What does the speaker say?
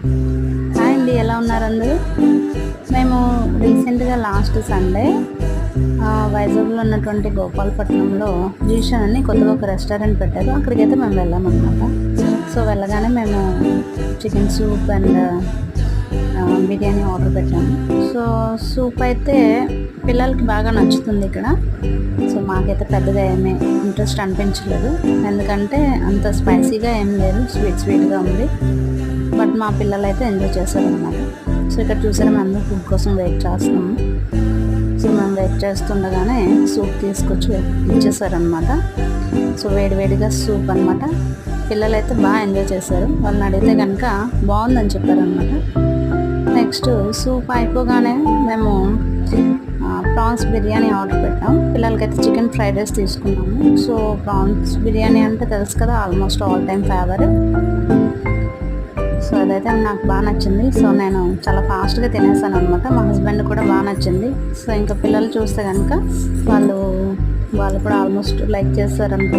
Hi అండి, ఎలా ఉన్నారు అందరూ? మేము రీసెంట్గా లాస్ట్ సండే వైజాగ్లో ఉన్నటువంటి గోపాలపట్నంలో జీషన్ అని కొత్తగా ఒక రెస్టారెంట్ పెట్టారు. అక్కడికైతే మేము వెళ్ళామన్నమాట. సో వెళ్ళగానే మేము chicken soup and biryani order పెట్టాము. సో సూప్ అయితే పిల్లలకి బాగా నచ్చుతుంది ఇక్కడ. సో మాకైతే పెద్దగా ఏమీ ఇంట్రెస్ట్ అనిపించలేదు, ఎందుకంటే అంత స్పైసీగా ఏం లేదు, స్వీట్గా ఉంది. బట్ మా పిల్లలు అయితే ఎంజాయ్ చేశారనమాట. సో ఇక్కడ చూసారా, మేము అందరూ ఫుడ్ కోసం వెయిట్ చేస్తున్నాము. సో మేము వెయిట్ చేస్తుండగానే సూప్ తీసుకొచ్చి ఇచ్చేసారనమాట. సో వేడివేడిగా సూప్ అనమాట. పిల్లలు అయితే బాగా ఎంజాయ్ చేశారు. వాళ్ళని అడిగితే కనుక బాగుందని చెప్పారనమాట. నెక్స్ట్ సూప్ అయిపోగానే మేము ప్రాన్స్ బిర్యానీ ఆర్డర్ పెట్టాం. పిల్లలకైతే చికెన్ ఫ్రైడ్ రైస్ తీసుకున్నాము. సో ప్రాన్స్ బిర్యానీ అంటే తెలుసు కదా, almost all time favourite. So అదైతే నాకు బాగా నచ్చింది. సో నేను చాలా ఫాస్ట్గా తినేసాను అనమాట. మా హస్బెండ్ కూడా బాగా నచ్చింది. సో ఇంకా పిల్లలు చూస్తే కనుక వాళ్ళు కూడా ఆల్మోస్ట్ లైక్ చేస్తారు అనుకుంటున్నాను.